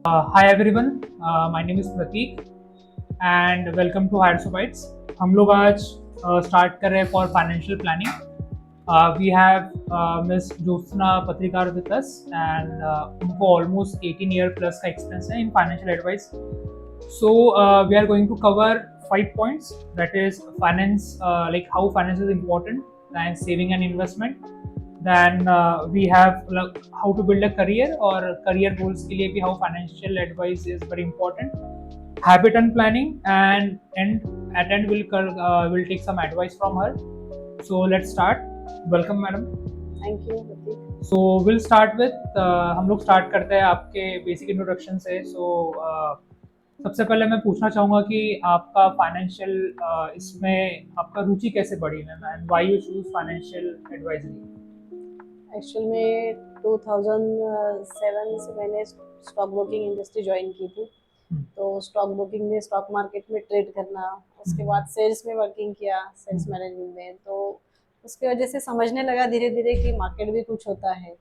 Hi everyone, my name is Prateek and welcome to Higher Bites. हम लोग आज start कर रहे हैं for financial planning. We have miss Jyotsna Patrikar with us and उनको ऑलमोस्ट 18 ईयर प्लस का एक्सपीरियंस है in financial advice. So we are going to cover 5 points, that is finance, like how finance is important, and saving and investment. Then we have like how to build a career or career goals के लिए भी how financial advice is very important. Habit and planning, and at end will take some advice from her. So let's start. Welcome, madam. Thank you Prateek. So we'll start with हम लोग start करते हैं आपके basic introduction से. सबसे पहले मैं पूछना चाहूँगा कि आपका फाइनेंशियल इसमें आपका रुचि कैसे बढ़ी ma'am, and why you choose financial advisory. Actual में 2007 से मैंने स्टॉक ब्रोकिंग इंडस्ट्री ज्वाइन की थी। तो स्टॉक ब्रोकिंग में स्टॉक मार्केट में ट्रेड करना, उसके बाद सेल्स में वर्किंग किया, सेल्स मैनेजमेंट में। तो उसकी वजह से समझने लगा धीरे धीरे कि मार्केट भी कुछ होता है।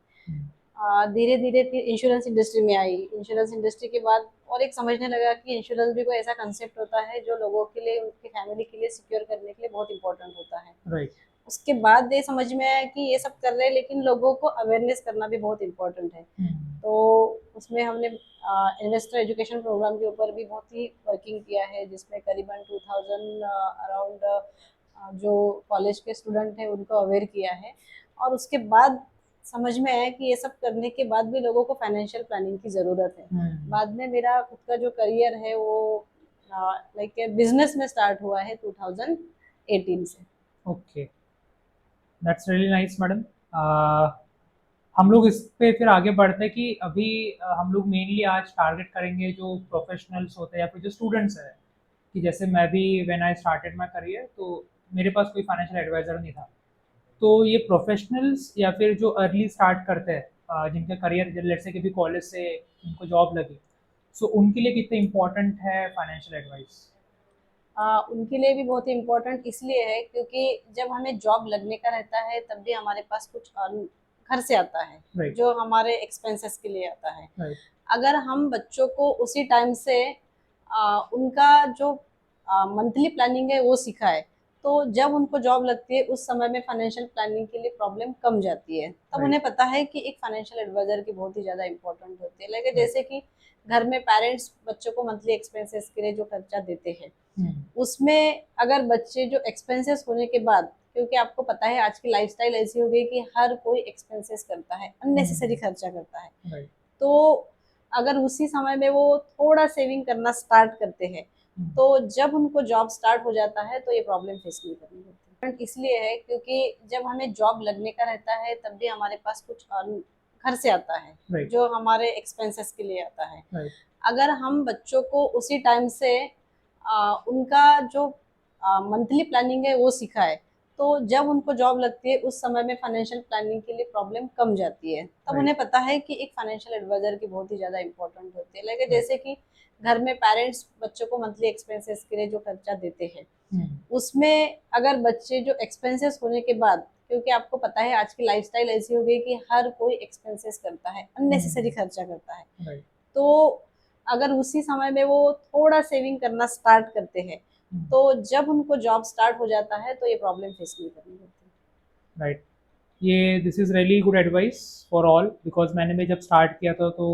धीरे धीरे फिर इंश्योरेंस इंडस्ट्री में आई। इंश्योरेंस इंडस्ट्री के बाद और एक समझने लगा कि इंश्योरेंस भी कोई ऐसा कंसेप्ट होता है जो लोगों के लिए, उनकी फैमिली के लिए सिक्योर करने के लिए बहुत इंपॉर्टेंट होता है. राइट. उसके बाद ये समझ में आया कि ये सब कर रहे हैं लेकिन लोगों को अवेयरनेस करना भी बहुत इम्पोर्टेंट है. तो उसमें हमने इन्वेस्टर एजुकेशन प्रोग्राम के ऊपर भी बहुत ही वर्किंग किया है, जिसमें करीबन 2000 अराउंड जो कॉलेज के स्टूडेंट हैं उनको अवेयर किया है. और उसके बाद समझ में आया कि ये सब करने के बाद भी लोगों को फाइनेंशियल प्लानिंग की ज़रूरत है. बाद में मेरा खुद का जो करियर है वो लाइक बिजनेस में स्टार्ट हुआ है 2018 से. Okay, that's really nice madam. हम लोग इस पे फिर आगे बढ़ते हैं कि अभी हम लोग मेनली आज टारगेट करेंगे जो प्रोफेशनल्स होते हैं या फिर जो स्टूडेंट्स हैं. कि जैसे मैं भी when I started my career तो मेरे पास कोई फाइनेंशियल एडवाइज़र नहीं था. तो ये प्रोफेशनल्स या फिर जो अर्ली स्टार्ट करते हैं, जिनका करियर लेट्स से कि भी कॉलेज से उनको जॉब लगी, सो उनके लिए कितने इम्पोर्टेंट है फाइनेंशियल एडवाइस. उनके लिए भी बहुत इम्पोर्टेंट इसलिए है क्योंकि जब हमें जॉब लगने का रहता है तब भी हमारे पास कुछ घर से आता है. Right. जो हमारे एक्सपेंसेस के लिए आता है. Right. अगर हम बच्चों को उसी टाइम से उनका जो मंथली प्लानिंग है वो सिखाए तो जब उनको जॉब लगती है उस समय में फाइनेंशियल प्लानिंग के लिए प्रॉब्लम कम जाती है. तब Right. उन्हें पता है कि एक फाइनेंशियल एडवाइजर की बहुत ही ज़्यादा इंपॉर्टेंट होती है. लेकिन Right. जैसे कि घर में पेरेंट्स बच्चों को मंथली एक्सपेंसेस के लिए जो खर्चा देते हैं उसमें अगर बच्चे जो एक्सपेंसेस होने के बाद, क्योंकि आपको पता है आज की लाइफस्टाइल ऐसी हो गई कि हर कोई एक्सपेंसेस करता है, अननेसेसरी खर्चा करता है. Right. तो अगर उसी समय में वो थोड़ा सेविंग करना स्टार्ट करते हैं तो जब उनको जॉब स्टार्ट हो जाता है तो ये प्रॉब्लम फेस नहीं करनी होती. इसलिए है क्योंकि जब हमें जॉब लगने का रहता है तब भी हमारे पास कुछ घर से आता है. Right. जो हमारे एक्सपेंसेस के लिए आता है. Right. अगर हम बच्चों को उसी टाइम से उनका जो मंथली प्लानिंग है वो सिखाए तो जब उनको जॉब लगती है उस समय में फाइनेंशियल प्लानिंग के लिए प्रॉब्लम कम जाती है. तब Right. उन्हें पता है कि एक फाइनेंशियल एडवाइजर की बहुत ही ज़्यादा इंपॉर्टेंट होती है. लेकिन जैसे कि घर में पेरेंट्स बच्चों को मंथली एक्सपेंसेस के लिए जो खर्चा देते हैं उसमें अगर बच्चे जो एक्सपेंसेस होने के बाद, क्योंकि आपको पता है आज की लाइफस्टाइल ऐसी हो गई कि हर कोई एक्सपेंसेस करता है, अननेसेसरी खर्चा करता है. Right. तो अगर उसी समय में वो थोड़ा सेविंग करना स्टार्ट करते हैं तो जब उनको जॉब स्टार्ट हो जाता है तो ये प्रॉब्लम फेस नहीं करनी होती. राइट. ये this is really good advice for all, because मैंने भी जब स्टार्ट किया था तो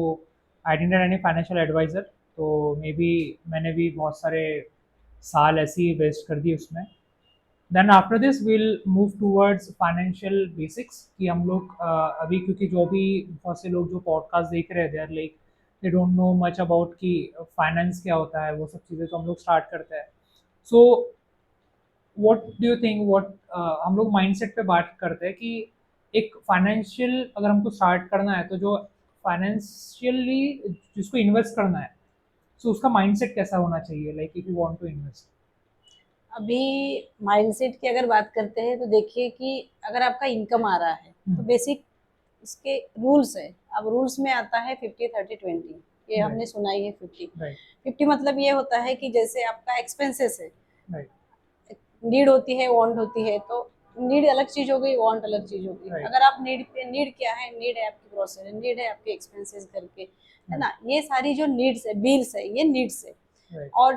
I didn't have any financial adviser. तो मे बी मैंने भी बहुत सारे साल ऐसे ही वेस्ट कर दिए उसमें. Then after this will move towards financial basics. कि हम लोग अभी क्योंकि जो भी बहुत से लोग जो पॉडकास्ट देख रहे हैं they are like they don't know much about कि फाइनेंस क्या होता है, वो सब चीज़ें तो हम लोग स्टार्ट करते हैं. So what do you think, what हम लोग माइंडसेट पे बात करते हैं कि एक फाइनेंशियल अगर हमको स्टार्ट करना है तो जो फाइनेंशियली जिसको इन्वेस्ट करना है, सो उसका माइंडसेट कैसा होना चाहिए, like if you want to invest. अभी माइंडसेट की अगर बात करते हैं तो देखिए कि अगर आपका इनकम आ रहा है तो बेसिक उसके रूल्स है. अब रूल्स में आता है 50-30-20. ये हमने सुना ही है. 50 मतलब ये होता है कि जैसे आपका एक्सपेंसेस है, नीड होती है, वांट होती है, तो नीड अलग चीज हो गई, वांट अलग चीज हो गई। Right. अगर आप नीड पे, नीड क्या है, नीड है आपकी ग्रोसरी, नीड है आपके एक्सपेंसेस घर के, है ना, ये सारी जो नीड्स है, बिल्स है, ये नीड्स है। Right. और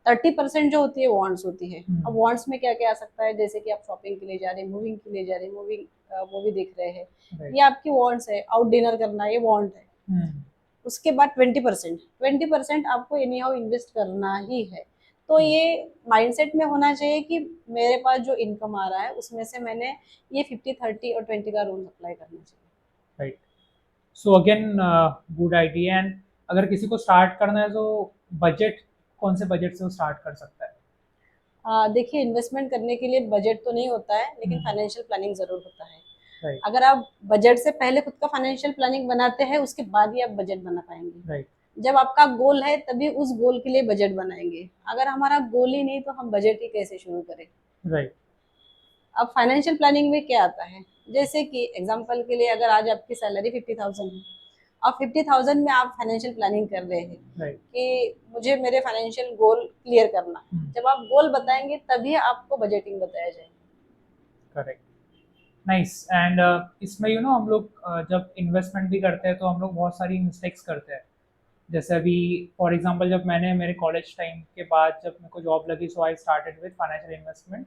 30% जो होती है वांट्स होती है। अब हम्म, वांट्स में क्या क्या आ सकता है, जैसे कि आप शॉपिंग के लिए जा रहे हैं, मूविंग के लिए जा रहे हैं, मूवी देख रहे हैं, Right. ये आपकी वांट्स है। आउट डिनर करना, ये वांट है। हम्म, उसके बाद 20% आपको एनी हाउ इन्वेस्ट करना ही है। तो हम्म, ये माइंडसेट में होना चाहिए कि मेरे पास जो इनकम आ रहा है उसमें से मैंने ये 50 30 और 20 का रूल अप्लाई करना चाहिए। Right. So again good idea. And अगर किसी को स्टार्ट करना है तो बजट, कौन से बजट से वो स्टार्ट कर सकता है? देखिए, इन्वेस्टमेंट करने के लिए बजट तो नहीं होता है, लेकिन हम्म, फाइनेंशियल प्लानिंग जरूर होता है। राइट। अगर आप बजट से पहले खुद का फाइनेंशियल प्लानिंग बनाते हैं, उसके बाद ही आप बजट बना पाएंगे। राइट। जब आपका गोल है तभी उस गोल के लिए बजट बनाएंगे। अगर हमारा गोल ही नहीं तो हम बजट ही कैसे शुरू करें। राइट। अब फाइनेंशियल प्लानिंग में क्या आता है, जैसे कि एग्जांपल के लिए अगर आज आपकी सैलरी 50,000 है और 50,000 में आप फाइनेंशियल प्लानिंग कर रहे हैं राइट। कि मुझे मेरे फाइनेंशियल गोल क्लियर करना है, जब आप गोल बताएंगे तभी आपको बजटिंग बताया जाएगा। करेक्ट। नाइस। एंड इसमें हम लोग जब इन्वेस्टमेंट भी करते हैं तो हम लोग बहुत सारी मिस्टेक्स करते हैं। जैसे अभी फॉर एग्जांपल जब मैंने मेरे कॉलेज टाइम के बाद जब मेरे को जॉब लगी, so I started with financial investment.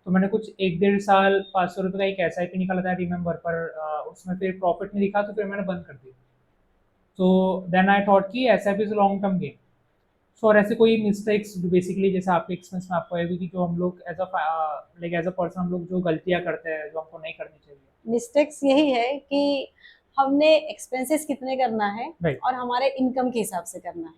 तो मैंने कुछ 1 1.5 साल 500 रुपये का एक SIP निकाला था, रिमेंबर, पर उसमें फिर प्रॉफिट नहीं दिखा तो फिर मैंने बंद कर दिया। तो देन आई थॉट कि SIP is long term game. So और ऐसे कोई मिस्टेक्स जो बेसिकली जैसे आपके एक्सपीरियंस में आपको आएगी कि जो हम लोग as a like as a person हम लोग जो गलतियाँ करते हैं जो हमको नहीं करनी चाहिए? मिस्टेक्स यही है कि हमने एक्सपेंसेस कितने करना है राइट। और हमारे इनकम के हिसाब से करना है।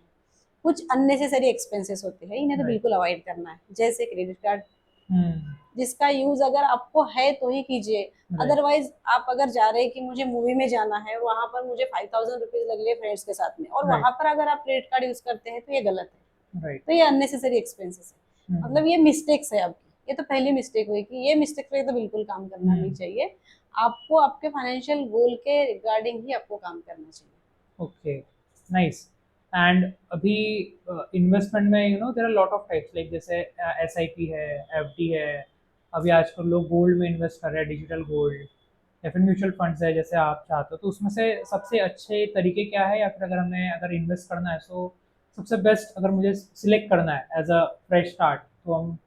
कुछ अननेसेसरी एक्सपेंसेस होते हैं, इन्हें तो राइट। बिल्कुल अवॉइड करना है, जैसे क्रेडिट कार्ड, हम्म। जिसका यूज अगर आपको है तो ही कीजिए। राइट। अदरवाइज आप अगर जा रहे हैं कि मुझे मूवी में जाना है, वहां पर मुझे 5,000 रुपीज लग रही है फ्रेंड्स के साथ में, और राइट। वहां पर अगर आप क्रेडिट कार्ड यूज करते हैं तो ये गलत है। राइट। तो ये अननेसेसरी एक्सपेंसेस है, मतलब ये मिस्टेक्स है आपकी। ये तो पहली मिस्टेक हुई कि ये मिस्टेक पे तो बिल्कुल काम करना नहीं चाहिए। आपको आपके फाइनेंशियल गोल के रिगार्डिंग ही आपको काम करना चाहिए। ओके। नाइस। एंड अभी इन्वेस्टमेंट में there are lot of types, like जैसे SIP है, FD है। अभी आजकल लोग गोल्ड में इन्वेस्ट कर रहे हैं, डिजिटल गोल्ड, या फिर म्यूचुअल फंड्स है जैसे आप चाहते हो। तो उसमें से सबसे अच्छे तरीके क्या है, या फिर अगर हमें अगर इन्वेस्ट करना है तो सबसे बेस्ट अगर मुझे सिलेक्ट करना है एज अ फ्रेश स्टार्ट, तो हम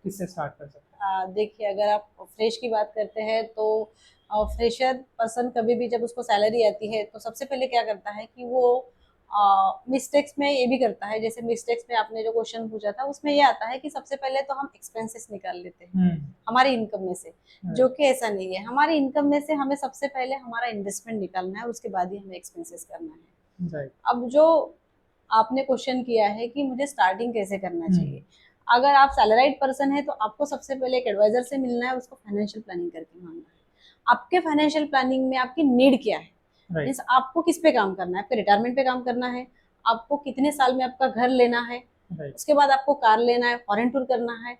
किससे स्टार्ट कर सकते देखिए, अगर आप फ्रेश की बात करते हैं तो फ्रेशर पर्सन कभी भी जब उसको सैलरी आती है तो सबसे पहले क्या करता है कि वो मिस्टेक्स में ये भी करता है। जैसे मिस्टेक्स में आपने जो क्वेश्चन पूछा था उसमें ये आता है कि सबसे पहले तो हम एक्सपेंसेस निकाल लेते हैं हैं? हमारी इनकम में से, जो कि ऐसा नहीं है। हमारी इनकम में से हमें सबसे पहले हमारा इन्वेस्टमेंट निकालना है, उसके बाद ही हमें एक्सपेंसेस करना है। राइट। अब जो आपने क्वेश्चन किया है कि मुझे स्टार्टिंग कैसे करना हम्म। चाहिए, अगर आप सैलराइड पर्सन है तो आपको सबसे पहले एक एडवाइजर से मिलना है, उसको फाइनेंशियल प्लानिंग करके मांगना है। आपके फाइनेंशियल प्लानिंग में आपकी नीड क्या है, राइट। मीन्स आपको किस पे काम करना है, आपके रिटायरमेंट पे काम करना है, आपको कितने साल में आपका घर लेना है, राइट। उसके बाद आपको कार लेना है, फॉरेन टूर करना है,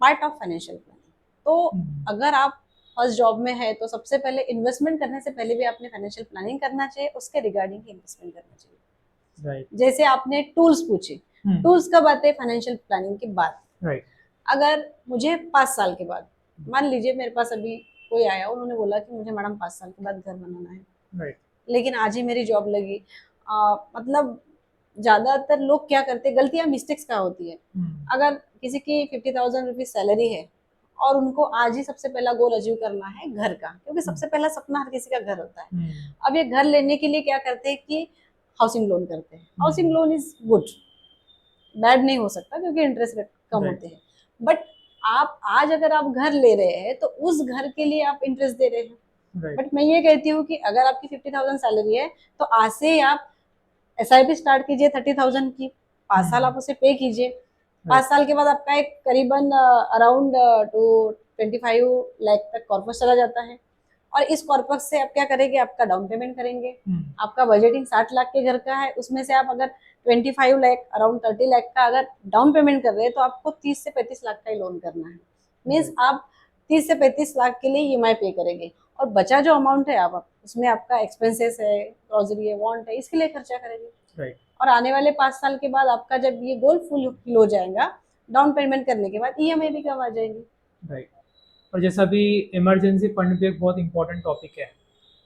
पार्ट ऑफ फाइनेंशियल प्लानिंग। तो अगर आप फर्स्ट जॉब में है तो सबसे पहले इन्वेस्टमेंट करने से पहले भी आपने फाइनेंशियल प्लानिंग करना चाहिए, उसके रिगार्डिंग ही इन्वेस्टमेंट करना चाहिए। राइट। जैसे आपने टूल्स पूछे, टूल्स कब आते हैं, फाइनेंशियल प्लानिंग के बाद। राइट। अगर मुझे 5 साल के बाद, मान लीजिए मेरे पास अभी कोई आया, उन्होंने बोला कि मुझे मैडम 5 साल के बाद घर बनाना है, राइट। लेकिन आज ही मेरी जॉब लगी। मतलब ज्यादातर लोग क्या करते हैं, गलतियां मिस्टेक्स क्या होती है, अगर किसी की 50,000 रुपीज सैलरी है और उनको आज ही सबसे पहला गोल अचीव करना है घर का, क्योंकि सबसे पहला सपना हर किसी का घर होता है। अब ये घर लेने के लिए क्या करते हैं कि हाउसिंग लोन करते हैं। Housing loan is good, bad नहीं हो सकता क्योंकि इंटरेस्ट रेट कम राइट। होते हैं। बट आप आज अगर आप घर ले रहे हैं तो उस घर के लिए आप इंटरेस्ट दे रहे हैं। राइट। बट मैं ये कहती हूँ कि अगर आपकी 50,000 सैलरी है तो आज से ही आप SIP स्टार्ट कीजिए 30,000 की, 5 साल आप उसे पे कीजिए। 5 साल के बाद आपका एक करीबन अराउंड टू 25 लाख तक कॉर्पस चला जाता है। और इस कॉर्पस से आप क्या करेंगे, आपका डाउन पेमेंट करेंगे। आपका बजटिंग 60 लाख के घर का है, उसमें से आप अगर 25 लाख अराउंड 30 लाख का अगर डाउन पेमेंट कर रहे हैं तो आपको 30 से 35 लाख का ही लोन करना है। मीन्स आप 30 से 35 लाख के लिए EMI पे करेंगे, और बचा जो अमाउंट है आप उसमें आपका एक्सपेंसेस है, ग्रोसरी है, वांट है, इसके लिए खर्चा करेंगे। राइट। और आने वाले 5 साल के बाद आपका जब ये गोल फुल हो जाएगा, डाउन पेमेंट करने के बाद EMI भी कम आ जाएगी। राइट। और जैसा भी इमरजेंसी फंड भी एक बहुत इंपॉर्टेंट टॉपिक है,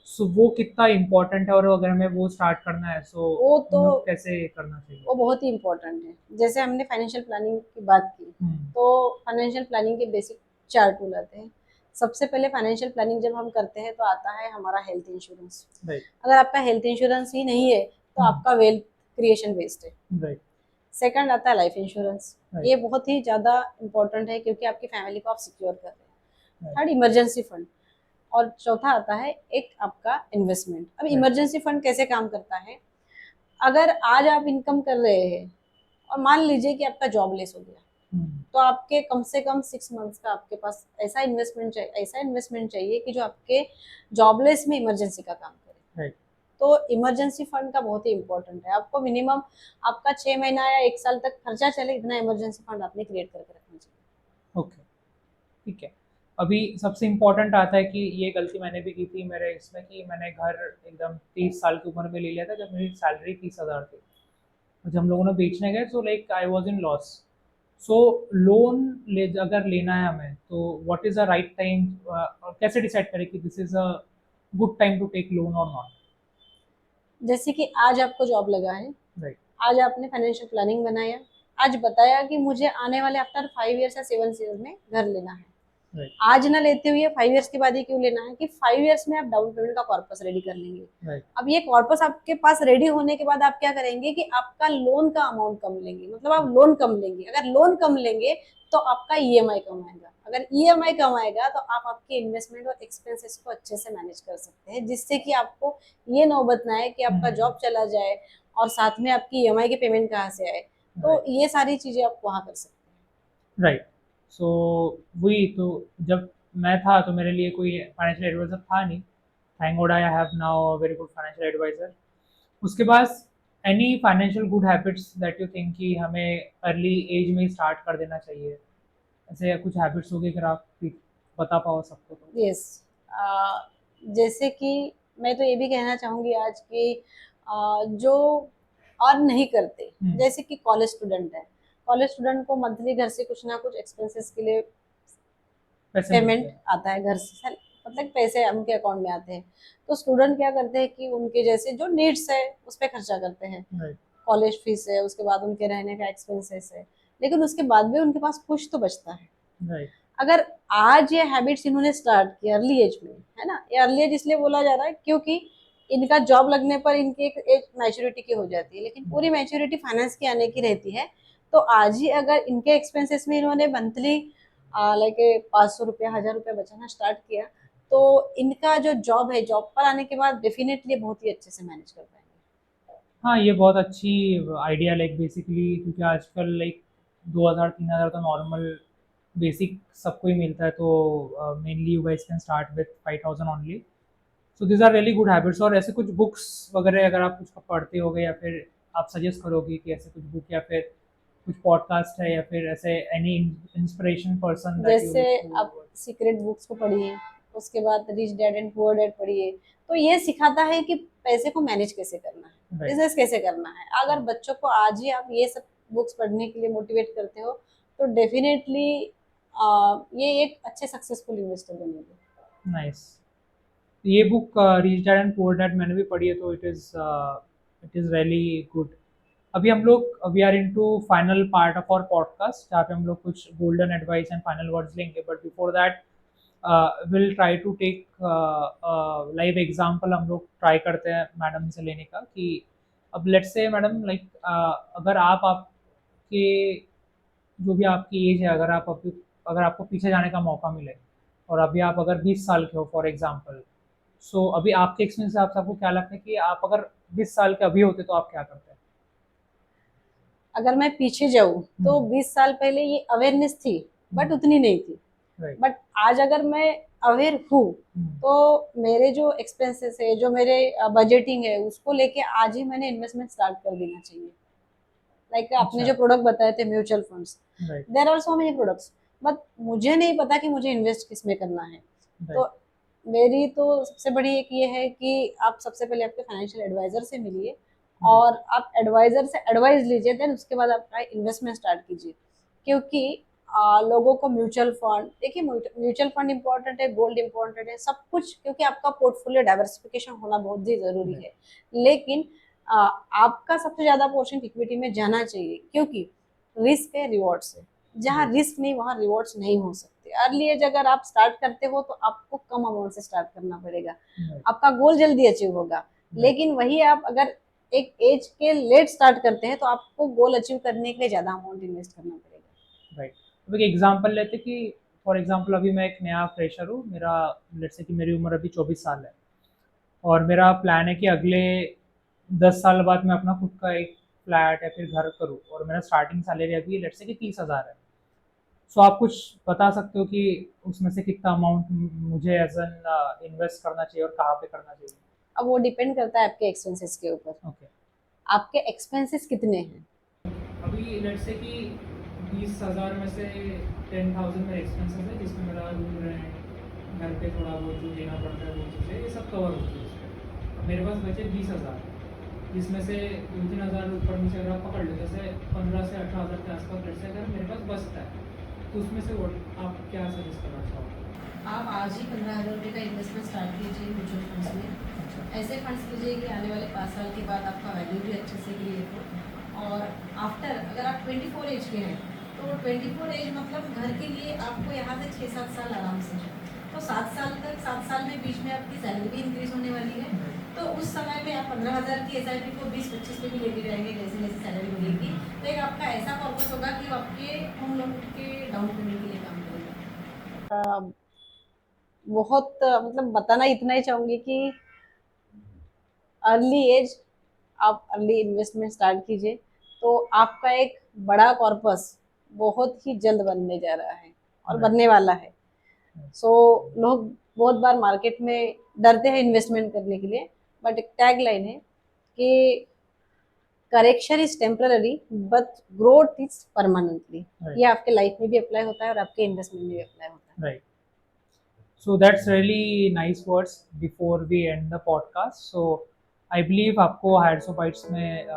सो वो कितना इम्पोर्टेंट है, और अगर हमें वो स्टार्ट करना है सो वो तो हम लोग कैसे करना चाहिए? वो बहुत ही इम्पोर्टेंट है। जैसे हमने फाइनेंशियल प्लानिंग की बात की, हम्म। तो फाइनेंशियल प्लानिंग के बेसिक 4 टूल आते हैं। सबसे पहले फाइनेंशियल प्लानिंग जब हम करते हैं तो आता है हमारा हेल्थ इंश्योरेंस। राइट। अगर आपका हेल्थ इंश्योरेंस ही नहीं है तो हम्म। आपका वेल्थ क्रिएशन वेस्ट है। राइट। सेकंड आता है लाइफ इंश्योरेंस। राइट। ये बहुत ही ज़्यादा इंपॉर्टेंट है क्योंकि आपकी फैमिली को आप सिक्योर कर रहे हैं। राइट। Third emergency fund. और चौथा आता है एक आपका इन्वेस्टमेंट। अब राइट। इमरजेंसी फंड कैसे काम करता है? अगर आज आप इनकम कर रहे हैं और मान लीजिए कि आपका जॉबलेस हो गया, हम्म। तो आपके कम से कम 6 मंथ्स का आपके पास ऐसा इन्वेस्टमेंट चाहिए कि जो आपके जॉबलेस में इमरजेंसी का काम करे। राइट। तो इमरजेंसी फंड का बहुत ही इंपॉर्टेंट है। आपको मिनिमम आपका 6 महीना या 1 साल तक खर्चा चले इतना इमरजेंसी फंड आपने क्रिएट करके रखना चाहिए। ओके। ठीक है। अभी सबसे इम्पोर्टेंट आता है कि ये गलती मैंने भी की थी मेरे इसमें, कि मैंने घर एकदम 30 साल की उम्र में ले लिया था जब मेरी सैलरी 30,000 थी। और जब हम लोगों ने बेचने गए so like I was in loss. So loan ले अगर लेना है हमें तो what is a right time, और कैसे डिसाइड करें कि this is a good time to take loan और नॉट? जैसे कि आज आपको जॉब लगा है, राइट। आज आपने फाइनेंशियल प्लानिंग बनाया, आज बताया कि मुझे आने वाले आफ्टर 5 ईयर्स या 7 ईयर्स में घर लेना है। राइट। आज ना लेते हुए 5 ईयर्स के बाद ही क्यों लेना है कि 5 ईयर्स में आप डाउन पेमेंट का कॉर्पस रेडी कर लेंगे। राइट। अब ये कॉर्पस आपके पास रेडी होने के बाद आप क्या करेंगे कि आपका लोन का अमाउंट कम लेंगे, मतलब आप लोन कम लेंगे। अगर लोन कम लेंगे तो आपका ईएमआई कम आएगा। अगर ईएमआई कम आएगा तो आप आपके इन्वेस्टमेंट और एक्सपेंसेस को अच्छे से मैनेज कर सकते हैं, जिससे कि आपको ये नौबत ना आए कि आपका जॉब चला जाए और साथ में आपकी ईएमआई की पेमेंट कहाँ से आए। तो राइट। ये सारी चीजें आप वहाँ कर सकते राइट। सो वही तो, जब मैं था तो मेरे लिए कोई फाइनेंशियल एडवाइजर था नहीं। Thank God I have now a very good financial advisor. उसके बाद any financial good habits that you think कि हमें अर्ली एज में ही स्टार्ट कर देना चाहिए? ऐसे कुछ हैबिट्स होगी अगर आप बता पाओ सबको तो? हैं। यस। जैसे कि मैं तो ये भी कहना चाहूंगी आज कि जो अर्न नहीं करते, हम्म। जैसे कि कॉलेज स्टूडेंट है, कॉलेज स्टूडेंट को मंथली घर से कुछ ना कुछ एक्सपेंसेस के लिए पैसे मिलते पेमेंट हैं। आता है घर से, मतलब पैसे उनके अकाउंट में आते हैं। तो स्टूडेंट क्या करते हैं कि उनके जैसे जो नीड्स है उस पर खर्चा करते हैं। राइट। कॉलेज फीस है, उसके बाद उनके रहने का एक्सपेंसेस है, लेकिन उसके बाद भी उनके पास कुछ तो बचता है। राइट। अगर आज ये हैबिट्स इन्होंने स्टार्ट की अर्ली एज में, है ना, ये अर्ली एज इसलिए बोला जा रहा है क्योंकि इनका जॉब लगने पर इनकी एक एज मैच्योरिटी की हो जाती है, लेकिन पूरी मैच्योरिटी फाइनेंस की आने की रहती है। तो आज ही अगर इनके एक्सपेंसेस में इन्होंने मंथली लाइक 500 रुपया 1000 रुपया बचाना स्टार्ट किया, तो इनका जो जॉब है, जॉब पर आने के बाद डेफिनेटली बहुत ही अच्छे से मैनेज कर पाएंगे। हाँ, ये बहुत अच्छी आइडिया, लाइक बेसिकली क्योंकि आजकल लाइक 2,000 3,000 तो नॉर्मल बेसिक सबको ही मिलता है, तो mainly you guys can start with 5,000 only. So these are really good habits. और ऐसे कुछ बुक्स वगैरह अगर आप कुछ पढ़ते होगे, या फिर आप सजेस्ट करोगे कि ऐसे कुछ बुक या फिर कुछ पॉडकास्ट है, या फिर ऐसे any inspiration person that you जैसे लुक आप टू? सीक्रेट बुक्स को पढ़िए, उसके बाद rich dad and poor dad पढ़िए। तो ये सिखाता है कि पैसे को मैनेज कैसे करना है, राइट। बिजनेस कैसे करना है। अगर बच्चों को आज ही आप ये सब बुक्स पढ़ने के लिए मोटिवेट करते हो तो डेफिनेटली ये एक अच्छे सक्सेसफुल इन्वेस्टर बनेंगे। नाइस। ये book rich dad and poor dad मैंने भी पढ़ी है, तो इट इज़ रियली गुड। अभी हम लोग we are into final part of our podcast, जहाँ पे हम लोग कुछ golden advice and final words लेंगे, but before that will try to take live example. हम लोग ट्राई करते हैं मैडम से लेने का, कि अब लेट्स से मैडम लाइक अगर आप आपके जो भी आपकी एज है, अगर आप अभी अगर आपको पीछे जाने का मौका मिले, और अभी आप अगर 20 साल के हो फॉर एग्जांपल, सो अभी आपके एक्सपीरियंस से आपको क्या लगता है कि आप अगर 20 साल के अभी होते तो आप क्या करते? अगर मैं पीछे जाऊं तो हम्म। 20 साल पहले ये अवेयरनेस थी, बट हम्म। उतनी नहीं थी। राइट। बट आज अगर मैं अवेयर हूँ हम्म। तो मेरे जो एक्सपेंसेस है, जो मेरे बजटिंग है, उसको लेके आज ही मैंने इन्वेस्टमेंट स्टार्ट कर देना चाहिए। लाइक आपने अच्छा। जो प्रोडक्ट बताए थे mutual funds, right. There are so many products, but मुझे नहीं पता कि मुझे इन्वेस्ट किस में करना है। तो राइट। मेरी तो सबसे बड़ी एक ये है कि आप सबसे पहले आपके फाइनेंशियल एडवाइजर से मिलिए राइट। और आप एडवाइजर से एडवाइस लीजिए, देन उसके बाद आप इन्वेस्टमेंट स्टार्ट कीजिए। क्योंकि लोगों को म्यूचुअल फंड, देखिए म्यूचुअल फंड इम्पोर्टेंट है, गोल्ड इम्पोर्टेंट है, सब कुछ, क्योंकि आपका पोर्टफोलियो डाइवर्सिफिकेशन होना बहुत ही जरूरी है। लेकिन आपका सबसे ज्यादा पोर्शन इक्विटी में जाना चाहिए, क्योंकि रिस्क है रिवॉर्ड्स है। जहाँ रिस्क नहीं वहाँ रिवॉर्ड्स नहीं हो सकते। अर्ली एज अगर आप स्टार्ट करते हो तो आपको कम अमाउंट से स्टार्ट करना पड़ेगा, आपका गोल जल्दी अचीव होगा। लेकिन वही आप अगर एक एज के लेट स्टार्ट करते हैं तो आपको गोल अचीव करने के लिए ज्यादा अमाउंट इन्वेस्ट करना पड़ेगा। राइट। अब एक एग्जांपल लेते कि फॉर एग्जांपल अभी मैं एक नया फ्रेशर हूँ, मेरा लेट्स से कि मेरी उम्र अभी 24 साल है, और मेरा प्लान है कि अगले 10 साल बाद मैं अपना खुद का एक फ्लैट या फिर घर करूँ, और मेरा स्टार्टिंग सैलरी अभी लेट्स से कि 30,000 है। सो आप कुछ बता सकते हो कि उसमें से कितना अमाउंट मुझे एज एन इन्वेस्ट करना चाहिए और कहाँ पे करना चाहिए? अब वो डिपेंड करता है आपके एक्सपेंसेस के ऊपर। ओके। आपके एक्सपेंसेस कितने हैं? अभी लेट्स से कि 20,000 में से 10,000 मेरे एक्सपेंसेस है, जिसमें मेरा रूम रेंट, घर पे थोड़ा बहुत जो देना पड़ता है वो चीज़ें, ये सब कवर होती है उसमें। अब मेरे पास बचे 20,000, जिसमें से 2-3 हज़ार ऊपर नीचे अगर आप पकड़ लो, जैसे 15 से 18,000 के आसपास लेट्स से अगर मेरे पास बचता है, तो उसमें से वो आप क्या सजेस्ट करना चाहोगे? आप आज ही 15,000 रुपये का इन्वेस्टमेंट स्टार्ट कीजिए म्यूचुअल फंड्स में। ऐसे फंड्स कीजिए कि आने वाले 5 साल के बाद आपका वैल्यू भी अच्छे से क्रिएट हो। और आफ्टर, अगर आप 24 एज के हैं तो 24 एज मतलब घर के लिए आपको यहाँ से 6-7 साल आराम से है। तो 7 साल तक, 7 साल में बीच में आपकी सैलरी भी इंक्रीज होने वाली है। तो उस समय में आप 15,000 की SIP को 20-25 पे भी लेके जाएंगे जैसे जैसे सैलरी मिलेगी। तो एक आपका ऐसा कॉर्पस होगा कि वो आपके होम लोन के डाउन पेमेंट के लिए काम करेगा। बहुत मतलब बताना इतना ही चाहूंगी कि अर्ली एज आप अर्ली इन्वेस्टमेंट स्टार्ट कीजिए, तो आपका एक बड़ा कॉर्पस बहुत ही जल्द बनने जा रहा है और बनने वाला है। सो लोग बहुत बार मार्केट में डरते हैं इन्वेस्टमेंट करने के लिए, बट एक टैग लाइन है कि correction is temporary but growth is permanently. ये आपके लाइफ में भी अप्लाई होता है और आपके इन्वेस्टमेंट में भी अप्लाई होता है। Right. So that's really nice words before we end the podcast. So I believe आपको हाइट्स ऑफ बाइट्स में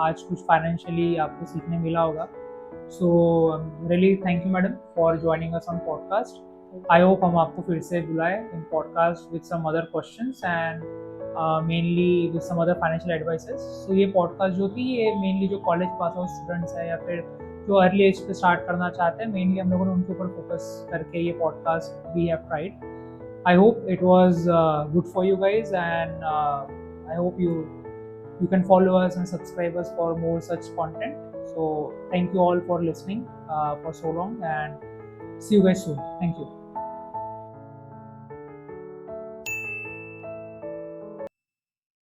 आज कुछ फाइनेंशियली आपको सीखने मिला होगा। So really thank you madam for joining us on podcast. I hope हम आपको फिर से बुलाएं in podcast with some other questions and mainly with some other financial advices. So ये podcast जो थी ये mainly जो कॉलेज पास आउट स्टूडेंट्स है या फिर जो अर्ली एज पे स्टार्ट करना चाहते हैं, मेनली हम लोगों ने उनके ऊपर फोकस करके ये podcast we have tried. I hope it was good for you guys, and I hope you can follow us and subscribe us for more such content. So thank you all for listening for so long, and see you guys soon. Thank you.